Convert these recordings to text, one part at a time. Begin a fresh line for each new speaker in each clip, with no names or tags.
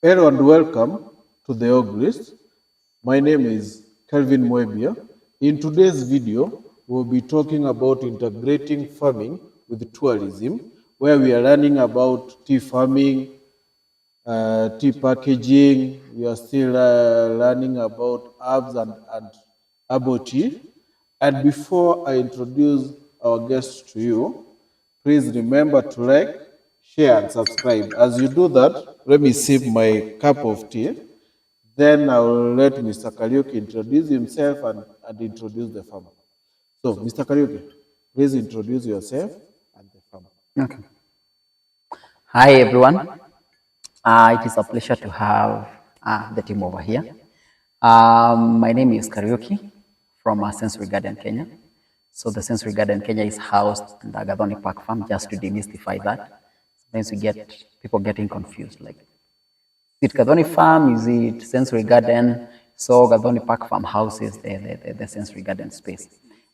Hello and welcome to the Hoglist. My name is Kelvin Mwebia. In today's video, we'll be talking about integrating farming with tourism, where we are learning about tea farming, tea packaging. We are still learning about herbs and herbal tea. And before I introduce our guest to you, please remember to like, share, and subscribe. As you do that, let me sip my cup of tea. Then I will let Mr. Kariuki introduce himself and introduce the farmer. So, Mr. Kariuki, please introduce yourself and the farmer.
Okay. Hi, everyone. It is a pleasure to have the team over here. My name is Kariuki from Sensory Garden, Kenya. So the Sensory Garden Kenya is housed in the Gathoni Park Farm, just to demystify that. Sometimes we get people getting confused, like, is it Gathoni Farm, is it Sensory Garden? So Gathoni Park Farm houses the Sensory Garden space.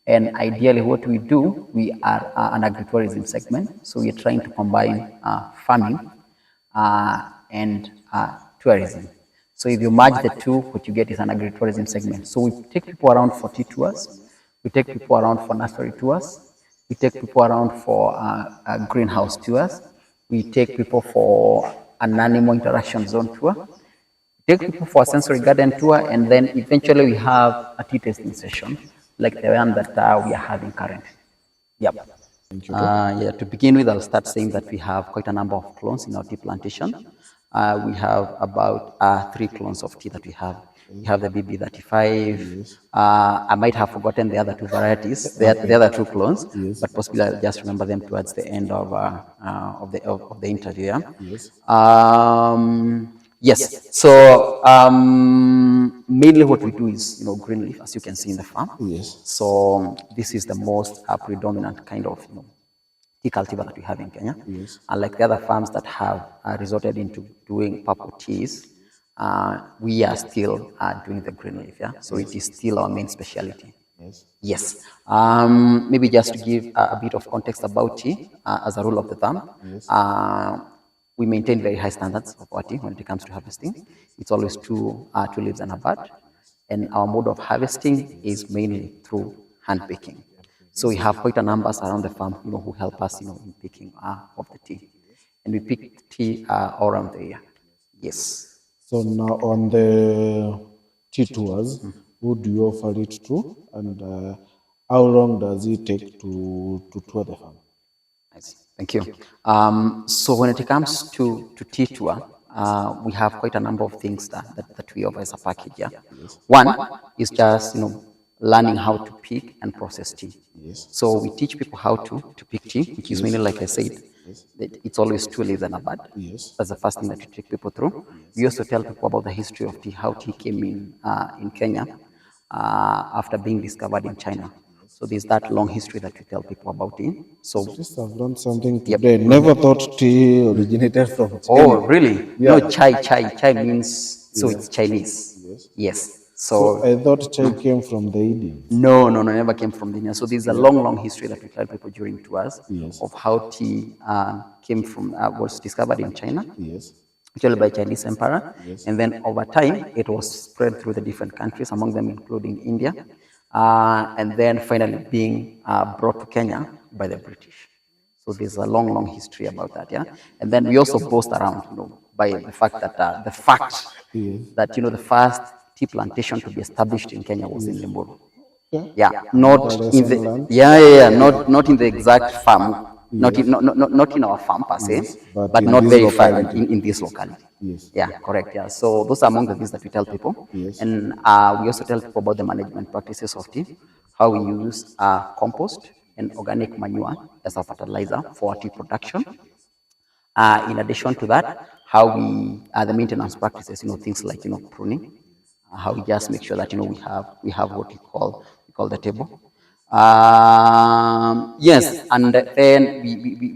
And ideally what we do, we are an agritourism segment. So we are trying to combine farming and tourism. So if you merge the two, what you get is an agritourism segment. So we take people around for tea tours. We take people around for nursery tours. We take people around for greenhouse tours. We take people for an animal interaction zone tour. We take people for a sensory garden tour, and then eventually we have a tea tasting session, like the one that we are having currently. Yep. Thank you. To begin with, I'll start saying that we have quite a number of clones in our tea plantation. We have about 3 clones of tea that we have. We have the BB35. Yes. I might have forgotten the other 2 varieties, the other 2 clones, yes, but possibly I'll just remember them towards the end of the interview. Yeah? Yes. Yes. So mainly what we do is green leaf, as you can see in the farm. Yes. So this is the most predominant kind of tea cultivar that we have in Kenya. Yes. Unlike the other farms that have resorted into doing purple teas, we are still doing the green leaf. Yeah. So yes, it is still our main specialty. Yes. Yes. Maybe just to give a bit of context about tea, as a rule of the thumb, yes, we maintain very high standards of our tea when it comes to harvesting. It's always two leaves and a bud, and our mode of harvesting is mainly through handpicking. So we have quite a numbers around the farm, who help us, in picking of the tea, and we pick tea all around the year. Yes.
So now on the tea tours, who do you offer it to, and how long does it take to tour the farm?
Nice. Thank you. So when it comes to tea tour, we have quite a number of things that we offer as a package. Yeah. Yes. One is just learning how to pick and process tea. Yes. So we teach people how to pick tea, which is mainly, like I said, it's always 2 leaves and a bud. Yes. That's the first thing that we take people through. Yes. We also tell people about the history of tea, how tea came in Kenya after being discovered in China. So there's that long history that we tell people about tea. So
just I've learned something today. Yep. Never thought tea originated from China.
Oh, really? Yeah. No, chai means, so yes, it's Chinese. Yes. Yes.
So I thought chai came from the Indians.
No, never came from the Indians. So there's a long history that we tell people during tours, yes, of how tea came from, was discovered in China. Yes. Actually by Chinese emperor. Yes. And then over time, it was spread through the different countries, among them including India. And then finally being brought to Kenya by the British. So there's a long history about that, yeah. And then we also boast around, by the fact that the first tea plantation to be established in Kenya was in Limuru. Yeah, not in the not in the exact farm, not in our farm per se, yes, but not very far in this locality. Yes. Yeah, correct. Yeah. So those are among the things that we tell people. Yes. And we also tell people about the management practices of tea, how we use compost and organic manure as a fertilizer for tea production. In addition to that, how we the maintenance practices, things like pruning, how we just make sure that we have what we call the table. Yes, and then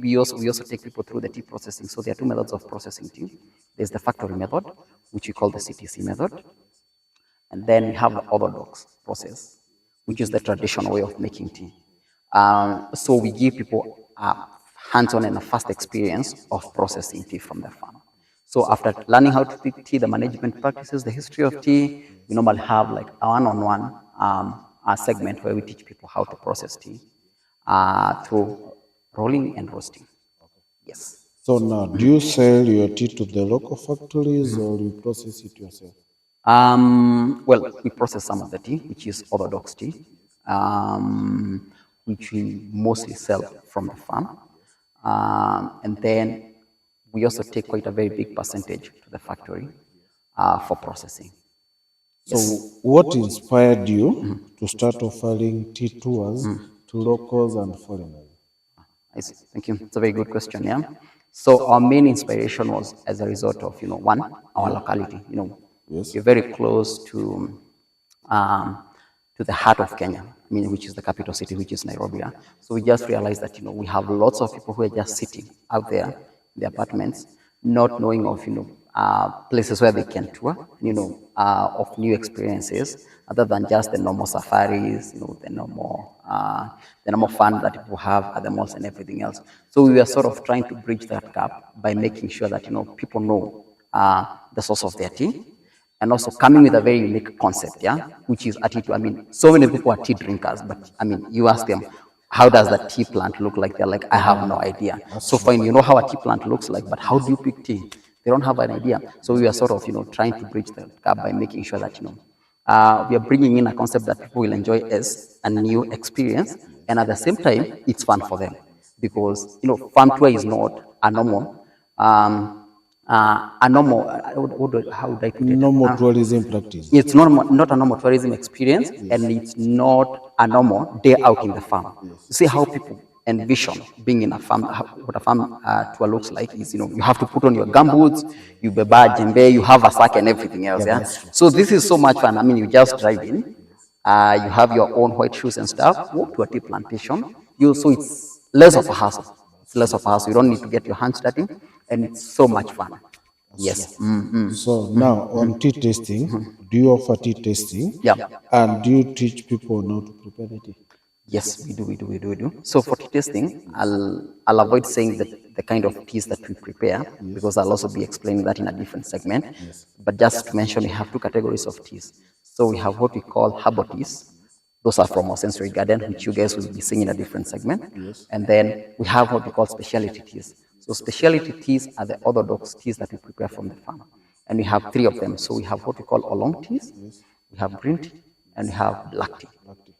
we also take people through the tea processing. So there are 2 methods of processing tea. There's the factory method, which we call the CTC method, and then we have the orthodox process, which is the traditional way of making tea. So we give people a hands-on and a fast experience of processing tea from the farm. So after learning how to pick tea, the management practices, the history of tea, we normally have like a one-on-one segment where we teach people how to process tea through rolling and roasting. Yes.
So now, do you sell your tea to the local factories or you process it yourself?
Well, we process some of the tea, which is orthodox tea, which we mostly sell from the farm. And then we also take quite a very big percentage to the factory for processing.
So, what inspired you to start offering tea tours to locals and foreigners?
I see. Thank you. It's a very good question. Yeah. So our main inspiration was as a result of, one, our locality.
Yes.
We're very close um, to the heart of Kenya. I mean, which is the capital city, which is Nairobi. Yeah? So we just realized that we have lots of people who are just sitting out there in the apartments, not knowing of places where they can tour, of new experiences other than just the normal safaris, the normal fun that people have at the malls and everything else. So we were sort of trying to bridge that gap by making sure that people know the source of their tea, and also coming with a very unique concept, yeah, which is attitude. I mean, so many people are tea drinkers, but I mean, you ask them, how does the tea plant look like? They're like, I have no idea. So fine, you know how a tea plant looks like, but how do you pick tea? They don't have an idea. So we are sort of, trying to bridge the gap by making sure that, we are bringing in a concept that people will enjoy as a new experience, and at the same time, it's fun for them because farm tour is not a normal. A normal, how would I put it?
Normal tourism practice.
It's not a normal tourism experience, and it's not a normal day out in the farm. You see how people envision being in a farm, what a farm tour looks like is, you have to put on your gumboots, you beba jembe, you have a sack and everything else. Yeah. So this is so much fun. I mean, you just drive in, you have your own white shoes and stuff, walk to a tea plantation. So it's less of a hassle. It's less of a hassle. You don't need to get your hands dirty, and it's so much fun. Yes.
So now on tea tasting, do you offer tea tasting?
Yeah.
And do you teach people how to prepare the tea?
Yes, we do. So for tea tasting, I'll avoid saying the kind of teas that we prepare because I'll also be explaining that in a different segment. But just to mention, we have two categories of teas. So we have what we call herbal teas. Those are from our sensory garden, which you guys will be seeing in a different segment. And then we have what we call specialty teas. So specialty teas are the orthodox teas that we prepare from the farm. And we have three of them. So we have what we call oolong teas, we have green tea, and we have black tea.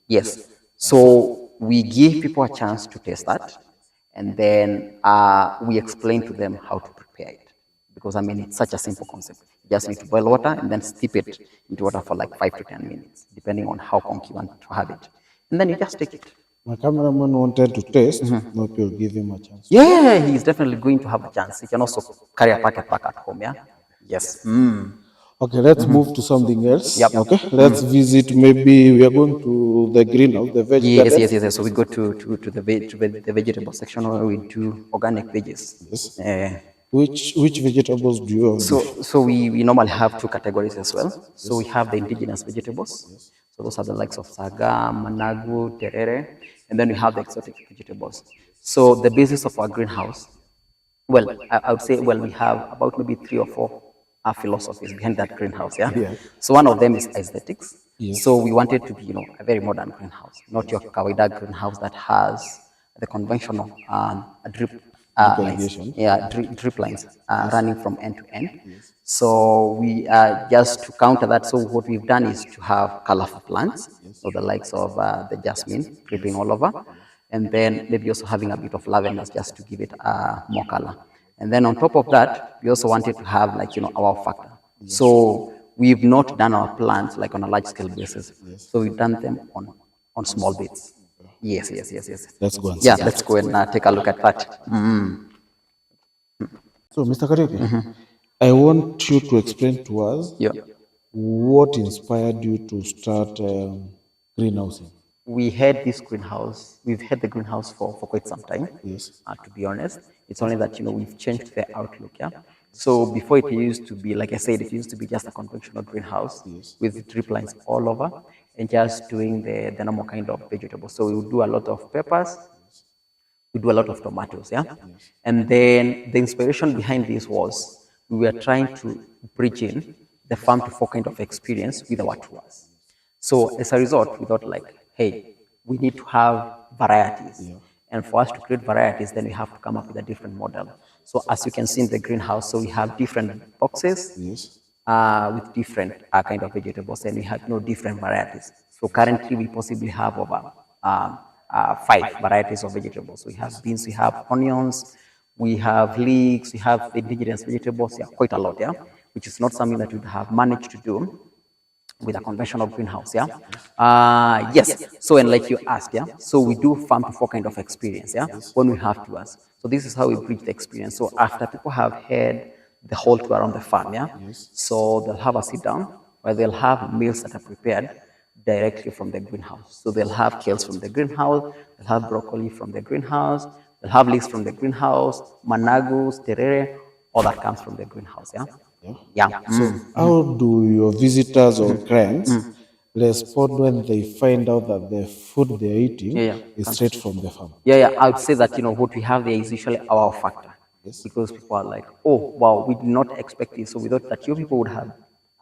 Yes. So we give people a chance to taste that, and then we explain to them how to prepare it. Because I mean, it's such a simple concept. You just need to boil water and then steep it into water for like 5 to 10 minutes, depending on how conky you want to have it. And then you just take it.
My cameraman wanted to taste. Maybe you'll give him a chance.
Yeah, he's definitely going to have a chance. He can also carry a packet back at home, yeah? Yes.
Okay, let's move to something else.
Yep.
Okay, let's visit. Maybe we are going to the greenhouse, the veg garden.
Yes. So we go to the vegetable section where we do organic veggies.
Yes. Which vegetables do you have?
So we normally have two categories as well. So we have the indigenous vegetables. So those are the likes of saga, managu, terere, and then we have the exotic vegetables. So the basis of our greenhouse, well, I would say, well, we have about maybe 3 or 4 philosophies behind that greenhouse. Yeah. So one of them is aesthetics.
Yes.
So we wanted to be, a very modern greenhouse, not your kawaida greenhouse that has the conventional drip lines. Yeah, drip lines running from end to end. So we just to counter that. So what we've done is to have colorful plants, so the likes of the jasmine dripping all over, and then maybe also having a bit of lavender just to give it more color. And then on top of that, we also wanted to have like our factor. So we've not done our plants like on a large scale basis. So we've done them on small bits. Yes.
Let's go and
Yeah,
see.
let's go and take a look at that.
So, Mr. Kariuki, I want you to explain to us what inspired you to start greenhousing.
We had this greenhouse. We've had the greenhouse for quite some time.
Yes.
To be honest, it's only that we've changed the outlook. Yeah. So before it used to be, like I said, it used to be just a conventional greenhouse with drip lines all over and just doing the normal kind of vegetables. So we would do a lot of peppers. We do a lot of tomatoes. Yeah. And then the inspiration behind this was we were trying to bridge in the farm to fork kind of experience with our tours. So as a result, we thought like, hey, we need to have varieties. And for us to create varieties, then we have to come up with a different model. So as you can see in the greenhouse, so we have different boxes
Yes.
with different kind of vegetables, and we have different varieties. So currently, we possibly have over 5 varieties of vegetables. We have beans, we have onions, we have leeks, we have the indigenous vegetables, yeah, quite a lot, yeah, which is not something that we have managed to do with a conventional greenhouse, yeah. Yes. So and like you asked, yeah. So we do farm to fork kind of experience, yeah. When we have tours, so this is how we bridge the experience. So after people have had the whole tour around the farm, yeah. So they'll have a sit down where they'll have meals that are prepared directly from the greenhouse. So they'll have kales from the greenhouse, they'll have broccoli from the greenhouse, they'll have leeks from the greenhouse, managus, terere, all that comes from the greenhouse, yeah. Yeah.
So, how do your visitors or clients respond when they find out that the food they're eating
Yeah, yeah.
is straight from the farm?
Yeah, I would say that what we have there is usually our factor, because people are like, oh wow, we did not expect this, so we thought that you people would have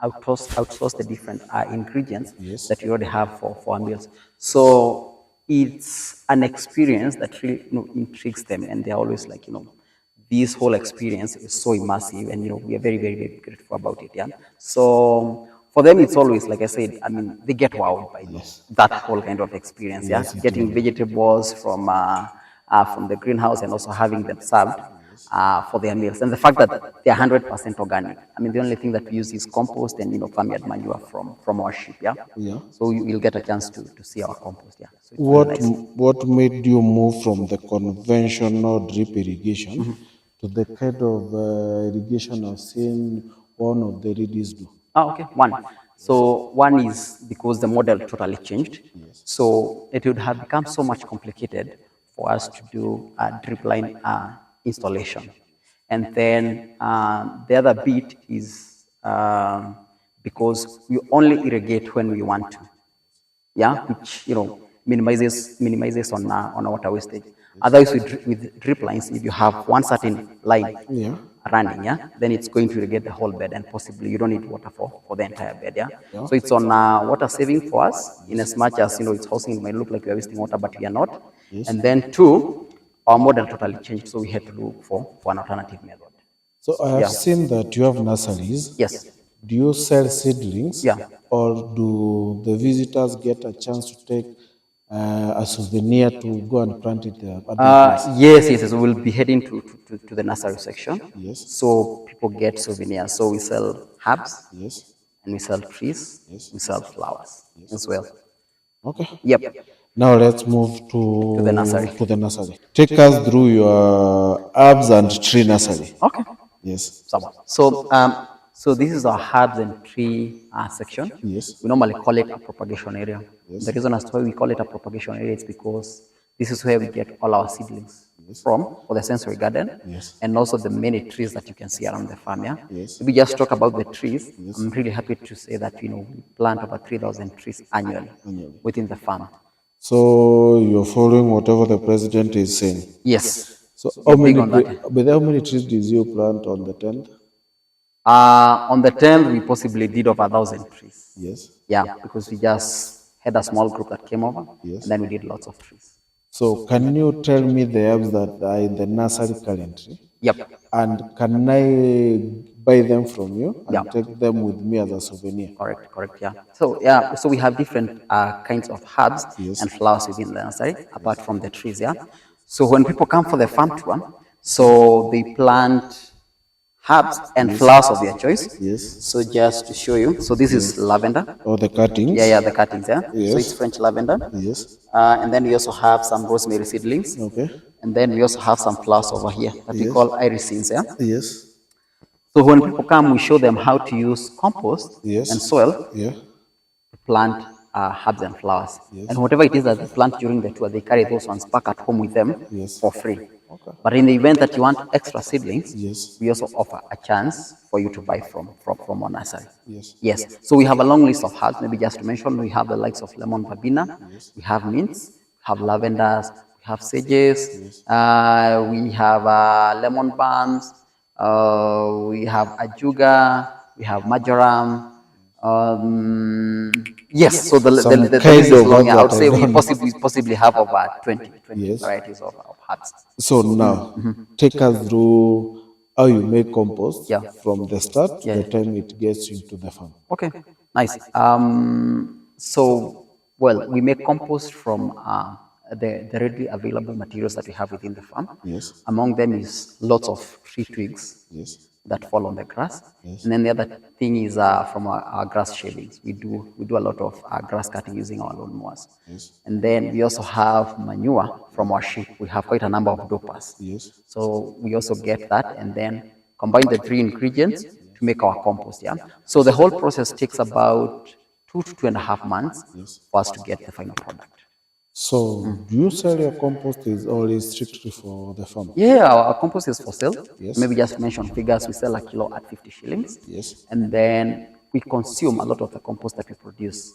outsourced the different ingredients
Yes.
that we already have for our meals. So it's an experience that really intrigues them, and they're always like, this whole experience is so immersive, and we are very, very, very grateful about it. Yeah. So for them, it's always like I said. I mean, they get wowed by that whole kind of experience. Yeah, getting vegetables from the greenhouse and also having them served for their meals, and the fact that they're 100% organic. I mean, the only thing that we use is compost and farmyard manure from our sheep. Yeah.
Yeah.
So you'll get a chance to see our compost. Yeah. So it's
What
really nice.
what made you move from the conventional drip irrigation to the kind of irrigation I've seen one of the ladies do?
Okay. One. So one is because the model totally changed. So it would have become so much complicated for us to do a drip line installation. And then the other bit is because we only irrigate when we want to, yeah, which minimizes on our water wastage. Otherwise, with drip lines, if you have one certain line
Yeah.
running, yeah, then it's going to irrigate the whole bed, and possibly you don't need water for the entire bed, yeah.
Yeah.
So it's on water saving for us, in as much as it's housing. It might look like we are wasting water, but we are not. And then two, our model totally changed, so we had to look for an alternative method.
So I have seen that you have nurseries.
Yes.
Do you sell seedlings?
Yeah.
Or do the visitors get a chance to take a souvenir to go and plant it there?
Yes. We'll be heading to the nursery section.
Yes.
So people get souvenirs. So we sell herbs,
Yes.
and we sell trees, we sell flowers as well.
Okay.
Yep.
Now let's move to
the nursery.
Take us through your herbs and tree nursery.
Okay.
Yes.
So this is our herbs and tree section.
Yes.
We normally call it a propagation area. The reason as to why we call it a propagation area is because this is where we get all our seedlings from for the sensory garden, and also the many trees that you can see around the farm. Yeah.
Yes.
If we just talk about the trees, I'm really happy to say that we plant over 3,000 trees annually within the farm.
So you're following whatever the president is saying.
Yes.
So
how many
trees did you plant on the 10th?
On the 10th, we possibly did over 1,000 trees.
Yes.
Yeah, because we just had a small group that came over,
Yes.
and then we did lots of trees.
So can you tell me the herbs that are in the nursery currently?
Yep.
And can I buy them from you and
Yeah.
take them with me as a souvenir?
Correct. Yeah. So we have different kinds of herbs and flowers within the nursery, apart from the trees. Yeah. So when people come for the farm tour, so they plant herbs and flowers of their choice.
Yes.
So just to show you, so this is lavender.
Or the cuttings?
Yeah, the cuttings. Yeah.
Yes.
So it's French lavender.
Yes.
And then we also have some rosemary seedlings.
Okay.
And then we also have some flowers over here that we call irisines. Yeah.
Yes.
So when people come, we show them how to use compost
Yes.
and soil
Yeah.
to plant herbs and flowers. And whatever it is that they plant during the tour, they carry those ones back at home with them for free.
Okay.
But in the event that you want extra seedlings,
Yes.
we also offer a chance for you to buy from our nursery.
Yes.
So we have a long list of herbs. Maybe just to mention, we have the likes of lemon verbena, we have mints, we have lavenders, we have sages, we have lemon balms, We have ajuga, we have majoram. Yes, so
Some
the
kind
list is
of
long.
herbs
I would
that I
say we
don't.
possibly have about 20
Yes.
varieties of herbs.
So now, take us through how you make compost
Yeah.
from the start to
Yeah.
the time it gets into the farm.
Okay, nice. So, well, we make compost from the readily available materials that we have within the farm.
Yes.
Among them is lots of tree twigs
Yes.
that fall on the grass.
Yes.
And then the other thing is from our grass shavings. We do a lot of grass cutting using our lawnmowers.
Yes.
And then we also have manure from our sheep. We have quite a number of dopers.
Yes.
So we also get that and then combine the three ingredients to make our compost. Yeah. So the whole process takes about 2 to 2.5 months
Yes.
for us to get the final product.
So, do you sell your compost is only strictly for the farm?
Yeah, our compost is for sale.
Yes.
Maybe just mention figures. We sell a kilo at 50 shillings.
Yes.
And then we consume a lot of the compost that we produce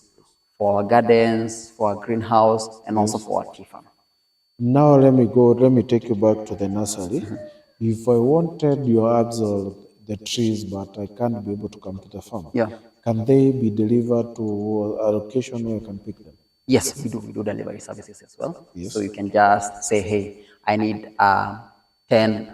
for our gardens, for our greenhouse, and also for our tea farm.
Now let me take you back to the nursery. If I wanted your herbs or the trees, but I can't be able to come to the farm,
Yeah.
can they be delivered to a location where I can pick them?
Yes, we do. We do delivery services as well.
Yes.
So you can just say, hey, I need 10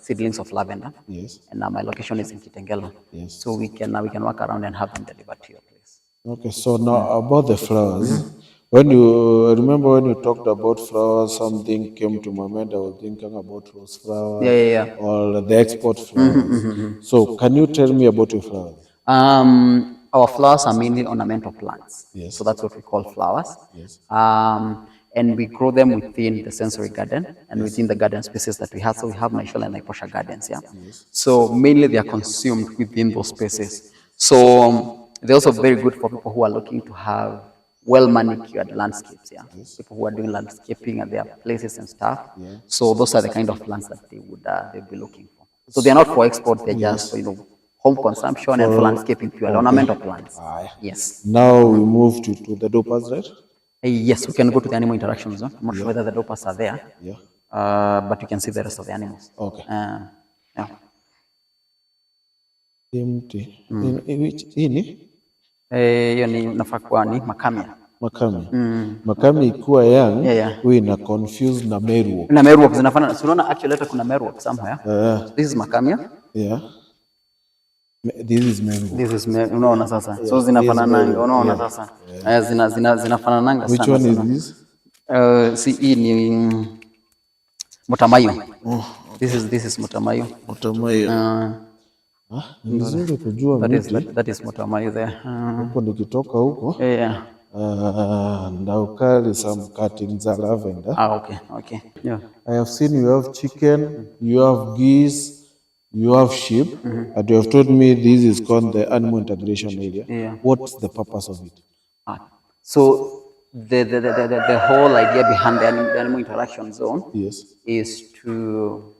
seedlings of lavender.
Yes.
And my location is in Kitengela.
Yes.
So we can work around and have them delivered to your place.
Okay, so now about the flowers. When you remember when you talked about flowers, something came to my mind. I was thinking about rose flowers
Yeah.
or the export flowers. So, can you tell me about your flowers?
Our flowers are mainly ornamental plants.
Yes.
So that's what we call flowers.
Yes.
And we grow them within the sensory garden and within the garden spaces that we have. So we have Naishal and Naivasha gardens. Yeah. So mainly they are consumed within those spaces. So they're also very good for people who are looking to have well manicured landscapes. Yeah. People who are doing landscaping at their places and stuff. So those are the kind of plants that they'd be looking for. So they're not for export. They're just for home consumption and for landscaping, pure ornamental plants. Yes.
Now we move to the dopers, right?
Yes, we can go to the animal interaction zone. I'm not sure whether the dopers are there,
Yeah.
but you can see the rest of the animals.
Okay.
Yeah.
Empty. Ini?
Hiyo ni nafaa kuwa ni makamia.
Makami. Makami ikiwa young,
Yeah.
we na confused na meruo.
Na meruops zinafanana. So unaona actually hata kuna meruops somewhere. This is makamia.
Yeah. This is mango.
This is unaona sasa. So zinafanana, unaona sasa. Zinafanana
Which
sana.
one is this?
Si hii ni mutamayo. This is mutamayo.
Mutamayo. Ni vizuri kujua miti.
That is mutamayo there.
Huko nikitoka huko.
Yeah.
Now carry some cuttings of lavender.
Okay. Yeah.
I have seen you have chicken, you have geese, you have sheep, and you have told me this is called the animal integration area.
Yeah.
What's the purpose of it?
So the whole idea behind the animal interaction zone is to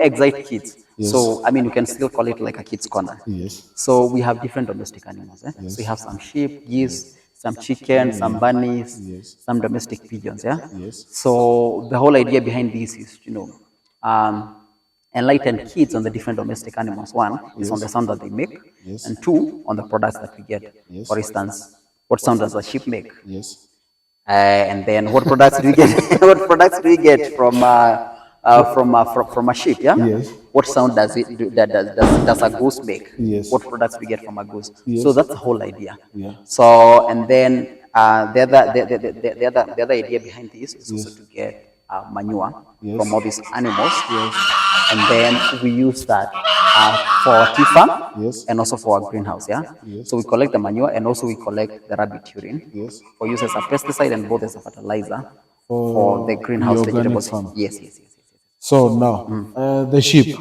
excite kids.
Yes.
So I mean you can still call it like a kids corner.
Yes.
So we have different domestic animals. So we have some sheep, geese, some chicken, some bunnies, some domestic pigeons. Yeah.
Yes.
So the whole idea behind this is enlighten kids on the different domestic animals. One is on the sound that they make, and two on the products that we get. For instance, what sound does a sheep make?
Yes.
And then what products do we get? What products do we get from a sheep? Yeah.
Yes.
What sound does a goose make?
Yes.
What products do we get from a goose?
Yes.
So that's the whole idea.
Yeah.
So and then the other idea behind this is also to get manure from all these animals. And then we use that for our tea farm and also for our greenhouse. Yeah. So we collect the manure and also we collect the rabbit urine for use as a pesticide and both as a fertilizer for the greenhouse vegetables. Yes.
So now, the sheep.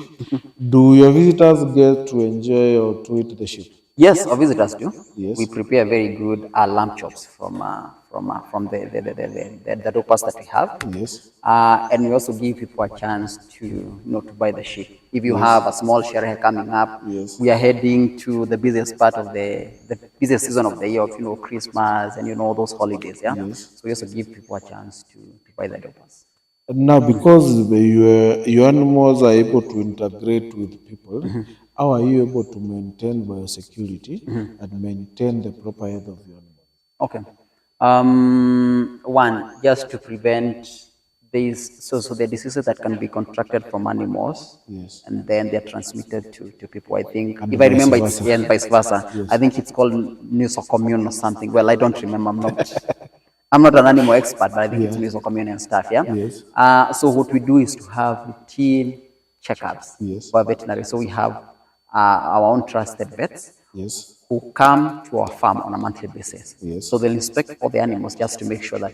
Do your visitors get to enjoy or to eat the sheep?
Yes, our visitors do.
Yes.
We prepare very good lamb chops from the dopers that we have.
Yes.
And we also give people a chance to to buy the sheep. If you have a small sherehe coming up, we are heading to the busiest part of the busiest season of the year of Christmas and those holidays. Yeah. So we also give people a chance to buy the dopers.
Now, because your animals are able to integrate with people, how are you able to maintain biosecurity and maintain the proper health of your animals?
Okay. One, just to prevent these, so the diseases that can be contracted from animals,
Yes.
and then they're transmitted to people. I think,
And
if I
vice
remember, it's,
versa.
yeah, and vice versa.
Yes.
I think it's called nosocommune or something. Well, I don't remember. I'm not an animal expert, but I think it's
Yeah.
nosocommune and stuff. Yeah.
Yes.
So what we do is to have routine checkups
Yes.
for veterinary. So we have our own trusted vets
Yes.
who come to our farm on a monthly basis.
Yes.
So they'll inspect all the animals just to make sure that,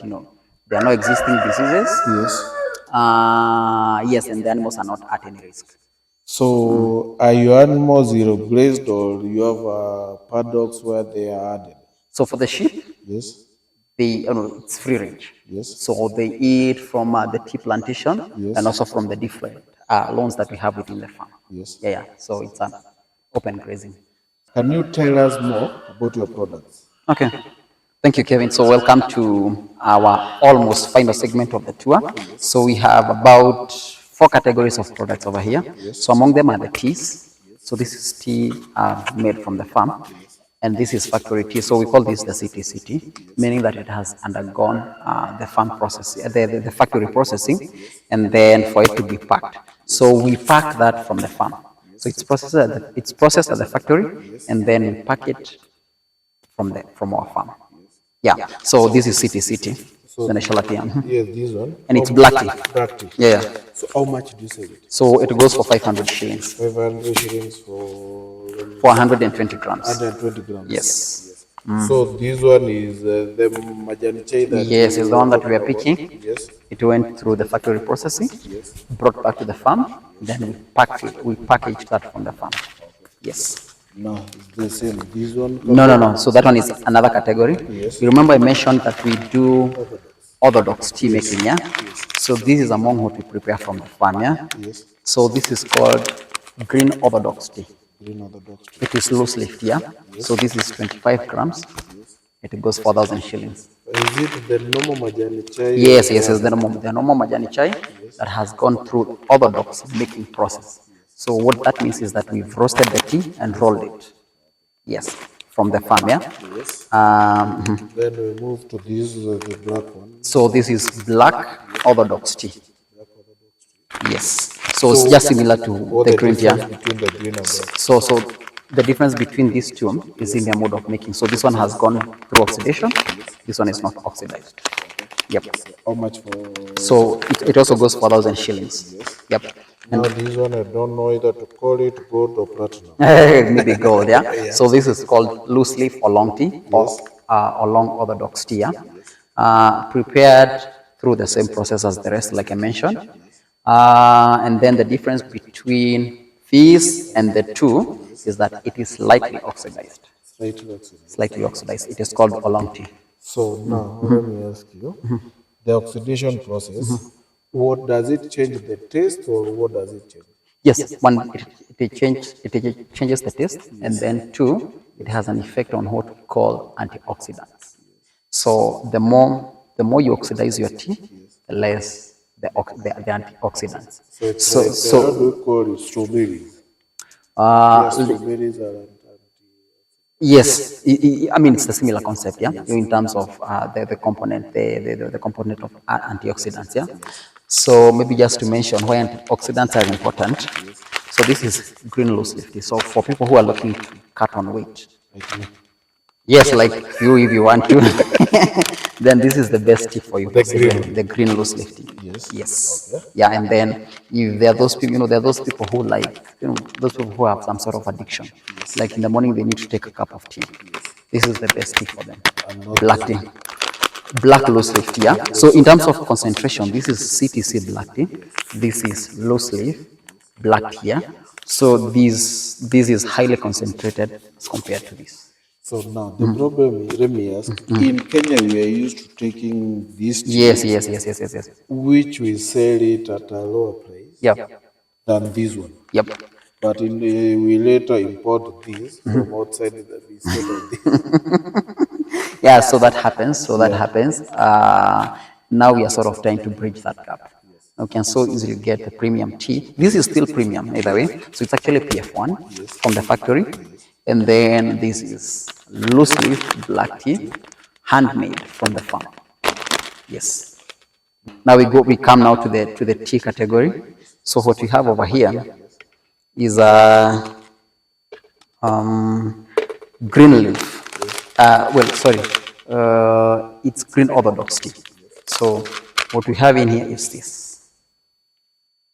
there are no existing diseases.
Yes.
Yes, and the animals are not at any risk.
So, are your animals zero grazed or you have paddocks where they are added?
So for the sheep,
Yes.
it's free range.
Yes.
So they eat from the tea plantation
Yes.
and also from the different lawns that we have within the farm.
Yes.
Yeah, yeah. So it's an open grazing.
Can you tell us more about your products?
Okay. Thank you, Kevin. So welcome to our almost final segment of the tour. So we have about 4 categories of products over here. So among them are the teas. So this is tea made from the farm. And this is factory tea. So we call this the CTCT, meaning that it has undergone the farm process, the factory processing, and then for it to be packed. So we pack that from the farm. So it's processed at the factory, and then we pack it from our farm. Yeah. So this is CTCT,
So,
the national tea,
yes, this one.
and it's
How
black
much?
tea.
Black tea.
Yeah, yeah.
So, how much do you sell it?
So it goes for 500 shillings
500 shillings for
for 120 grams.
120 grams.
Yes.
So, this one is the majani chai that
Yes, it's the one that we are
talked about.
picking.
Yes.
It went through the factory processing, brought back to the farm, then we package that from the farm. Yes.
No, it's the same. This one.
No. So that one is another category.
Yes.
You remember I mentioned that we do orthodox tea making, yeah? So this is among what we prepare from the farm, yeah?
Yes.
So this is called green orthodox tea.
Green orthodox.
It is loose leaf, yeah? So this is 25 grams. It goes 4,000 shillings.
Is it the normal majani chai?
Yes, the normal majani chai that has gone through orthodox making process. So what that means is that we've roasted the tea and rolled it. Yes, from the farm, yeah?
Yes.
Mhm.
Then we move to this, the black one.
So this is black orthodox tea. Yes. So it's just similar to
What
the green tea.
difference
Yeah?
between the green and black?
So the difference between these two is in their mode of making. So this one has gone through oxidation. This one is not oxidized. Yep.
How much for?
So it also goes 4,000 shillings. Yep.
Now this one I don't know either to call it gold or platinum.
Maybe gold, yeah? So this is called loose leaf or long tea or long orthodox tea, yeah? Prepared through the same process as the rest, like I mentioned. And then the difference between this and the two is that it is slightly oxidized.
Slightly oxidized.
Slightly oxidized. It is called oolong tea.
So now let me ask you, the oxidation process, what does it change the taste or what does it change?
Yes, one, it changes the taste, and then two, it has an effect on what we call antioxidants. So the more you oxidize your tea, the less the antioxidants.
So it's like, how do we call it? Strawberries. Yes, strawberries are
yes, I mean it's a similar concept, yeah, in terms of the component, the component of antioxidants, yeah. So maybe just to mention why antioxidants are important. So this is green loose leaf tea. So for people who are looking to cut on weight, yes, like you if you want to, then this is the best tea for you. The green loose leaf tea. Yes. Okay. Yeah, and then if there are those people, there are those people who those people who have some sort of addiction. Like in the morning they need to take a cup of tea. This is the best tea for them. Black tea. Black loose leaf tea, yeah? So in terms of concentration, this is CTC black tea. This is loose leaf black tea, yeah? So this is highly concentrated as compared to this.
So now the problem is, let me ask, in Kenya we are used to taking this tea,
Yes.
which we sell it at a lower price than this one.
Yep.
But we later import this from outside instead of this.
Yeah, so that happens. Now we are sort of trying to bridge that gap. You can so easily get the premium tea. This is still premium either way. So it's actually PF1 from the factory. And then this is loose leaf black tea, handmade from the farm. Yes. Now we come now to the tea category. So what we have over here is a green leaf. Well, sorry, it's green orthodox tea. So what we have in here is this.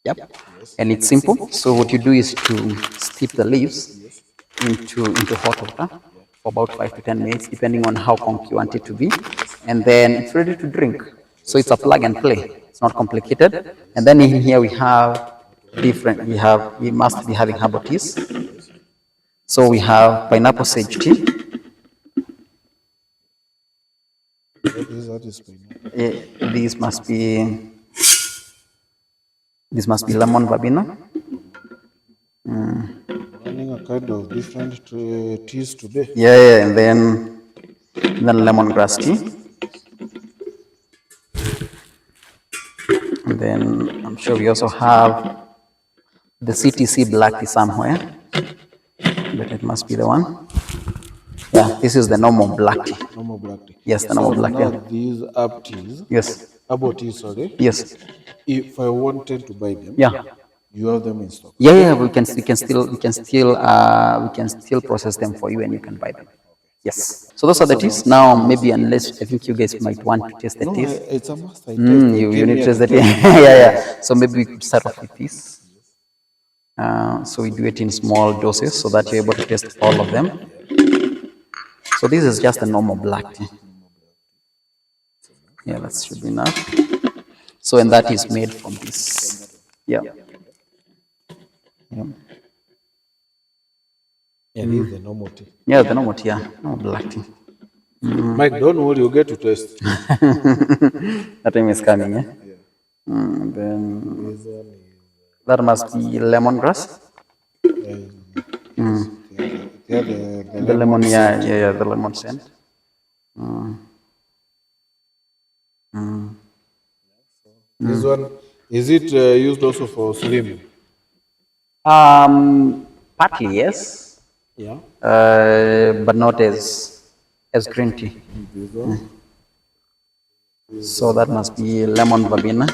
Yep, and it's simple. So what you do is to steep the leaves into hot water for about 5 to 10 minutes, depending on how conk you want it to be, and then it's ready to drink. So it's a plug and play. It's not complicated. And then in here we have different. We must be having herbal teas. So we have pineapple sage tea. This must be lemon verbena.
Running a kind of different teas today.
Yeah, and then lemongrass tea. And then I'm sure we also have the CTC black tea somewhere, but it must be the one. Yeah, this is the normal black tea.
Normal black tea.
Yes, the normal black
now
tea.
These herb teas.
Yes.
Herbal teas, sorry.
Yes.
If I wanted to buy them,
yeah,
you have them in stock.
Yeah, we can still process them for you, and you can buy them. Yes. So those are the teas. Now, maybe unless I think you guys might want to taste the teas.
It's a must.
You need to taste the tea. Yeah. So maybe we could start off with this. So we do it in small doses so that you're able to taste all of them. So this is just a normal black tea. Yeah, that should be enough. So, and that is made from this. Yeah.
Yeah, this is the normal tea.
Yeah, the normal tea, yeah. Normal black tea.
Mike, don't worry, you get to taste.
That time is coming, yeah? Then that must be lemongrass. The lemon, yeah, the lemon scent.
This one, is it used also for slimming?
Partly yes.
Yeah.
But not as green tea. So that must be lemon verbena.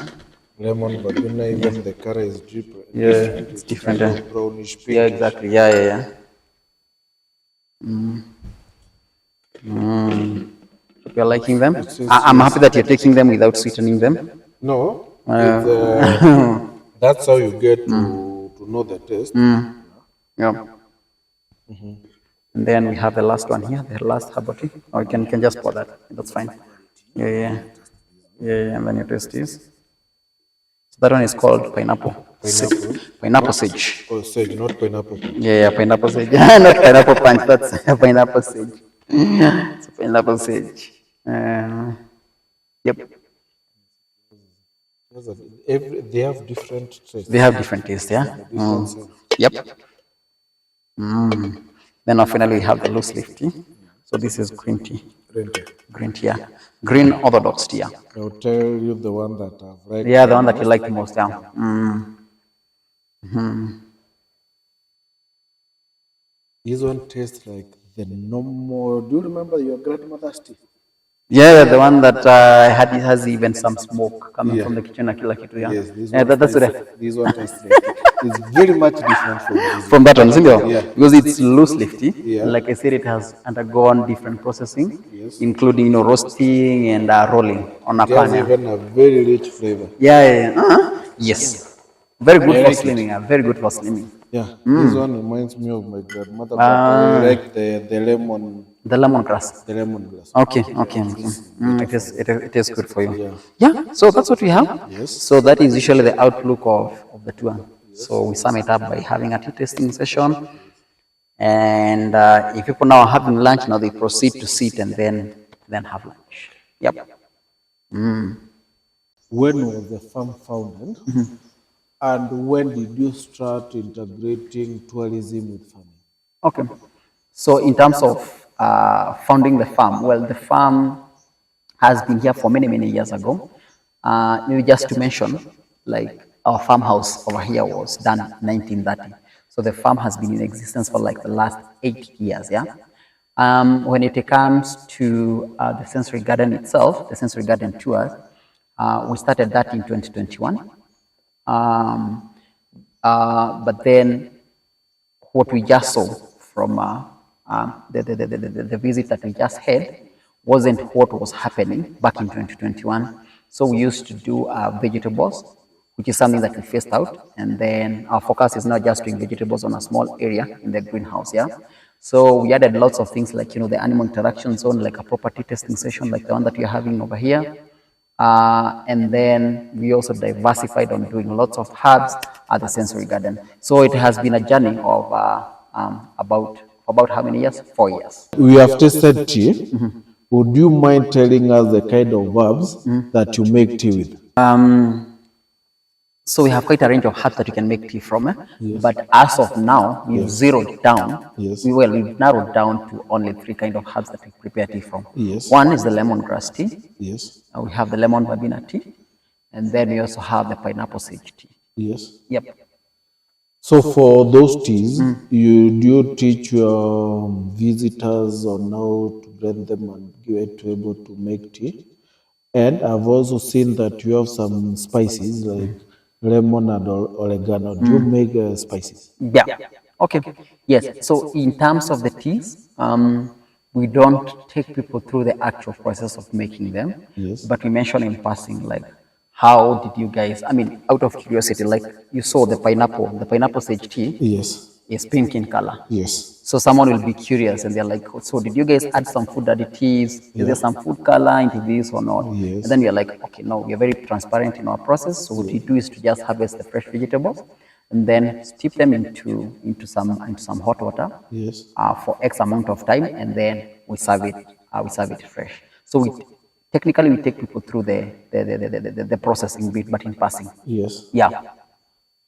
Lemon verbena, even the color is different.
Yeah, it's different.
Kind of brownish pink.
Yeah, exactly. Yeah. You're liking them? I'm happy that you're taking them without sweetening them.
No, that's how you get to know the taste.
Yeah. And then we have the last one here, the last herbal tea. Or you can just pour that. That's fine. Yeah. And then you taste this. So that one is called pineapple. Pineapple sage.
Oh, sage, not pineapple.
Yeah, pineapple sage. Not pineapple punch. That's pineapple sage. It's pineapple sage. Yep.
They have different tastes.
They have different tastes, yeah. Yep. Then finally we have the loose leaf tea. So this is green tea. Green tea, yeah. Green orthodox tea, yeah.
I'll tell you the one that I've liked.
Yeah, the one that you like the most, yeah.
This one tastes like the normal. Do you remember your grandmother's tea?
Yeah, the one that has even some smoke coming from the kitchen.
Yes,
that's what
this one tastes like it's very much different from this
from that one, isn't it?
Yeah.
Because it's loose leaf tea.
Yeah.
Like I said, it has undergone different processing,
Yes.
including roasting and rolling on a
It has
pan.
even a very rich flavor.
Yeah. Yes. Very good for slimming. Very good for slimming.
Yeah, this one reminds me of my grandmother, but I like the lemon.
The lemongrass.
The lemongrass.
Okay. It is good for you. Yeah. So that's what we have.
Yes.
So that is usually the outlook of the tour. So we sum it up by having a tea tasting session, and if people now are having lunch, now they proceed to sit and then have lunch. Yep.
When was the farm founded? And when did you start integrating tourism with farming?
Okay. So in terms of founding the farm, well, the farm has been here for many years ago. Maybe just to mention, like our farmhouse over here was done in 1930. So the farm has been in existence for like the last 8 years, yeah. When it comes to the sensory garden itself, the sensory garden tours, we started that in 2021. Um, but then what we just saw from the visit that we just had wasn't what was happening back in 2021. So we used to do vegetables, which is something that we phased out. And then our focus is not just doing vegetables on a small area in the greenhouse, yeah? So we added lots of things like, the animal interaction zone, like a property testing session, like the one that you're having over here. And then we also diversified on doing lots of herbs at the sensory garden. So it has been a journey of about how many years? 4 years.
We have tasted tea. Would you mind telling us the kind of herbs that you make tea with?
So we have quite a range of herbs that you can make tea from.
Yes.
But as of now, we've zeroed down.
Yes.
We've narrowed down to only 3 kind of herbs that we prepare tea from.
Yes.
One is the lemongrass tea.
Yes.
We have the lemon verbena tea. And then we also have the pineapple sage tea.
Yes.
Yep.
So for those teas, do you teach your visitors on how to blend them and get to able to make tea? And I've also seen that you have some spices like lemon and oregano. Do you make spices?
Yeah. Okay. Yes. So in terms of the teas, we don't take people through the actual process of making them.
Yes.
But we mention in passing, like, how did you guys, out of curiosity, like you saw the pineapple sage tea
Yes.
is pink in color.
Yes.
So someone will be curious and they're like, so did you guys add some food additives? Is there some food color into this or not?
Yes.
And then we're like, okay, no, we're very transparent in our process. So what we do is to just harvest the fresh vegetables and then steep them into some hot water
Yes.
for X amount of time, and then we serve it fresh. So technically we take people through the processing bit, but in passing.
Yes.
Yeah.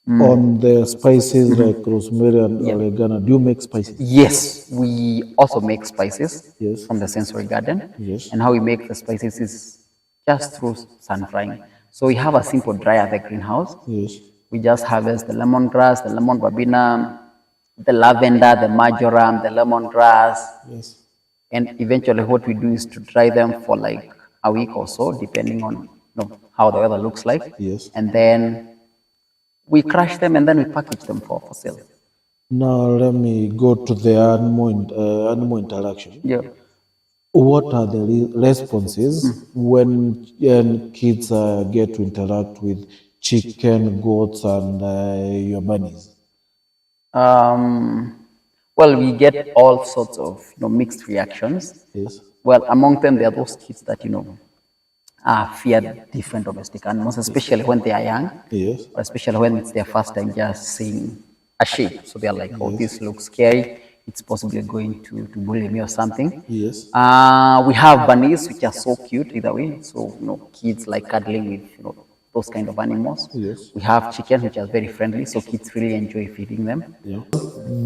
On the spices like rosemary and oregano, do you make spices?
Yes, we also make spices
Yes.
from the sensory garden.
Yes.
And how we make the spices is just through sun drying. So we have a simple dryer at the greenhouse.
Yes.
We just harvest the lemongrass, the lemon verbena, the lavender, the marjoram, the lemongrass.
Yes.
And eventually what we do is to dry them for like a week or so, depending on how the weather looks like.
Yes.
And then we crush them and then we package them for sale.
Now let me go to the animal interaction.
Yeah.
What are the responses when kids get to interact with chicken, goats, and your bunnies?
Well, we get all sorts of mixed reactions.
Yes.
Well, among them, there are those kids that fear different domestic animals, especially when they are young.
Yes.
Or especially when it's their first time just seeing a sheep. So they're like, oh, this looks scary. It's possibly going to bully me or something.
Yes.
We have bunnies, which are so cute either way. So, kids like cuddling with, those kind of animals.
Yes.
We have chicken, which are very friendly. So kids really enjoy feeding them.
Yeah.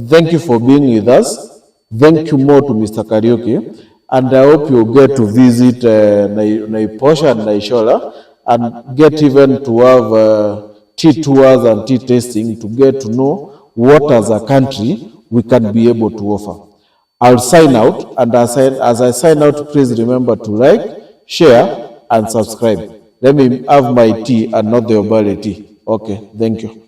Thank you for being with us. Thank you more to Mr. Karaoke. And I hope you get to visit Naiposha and Naishola and get even to have tea tours and tea tasting to get to know what as a country we can be able to offer. I'll sign out, and as I sign out, please remember to like, share, and subscribe. Let me have my tea and not the Obale tea. Okay, thank you.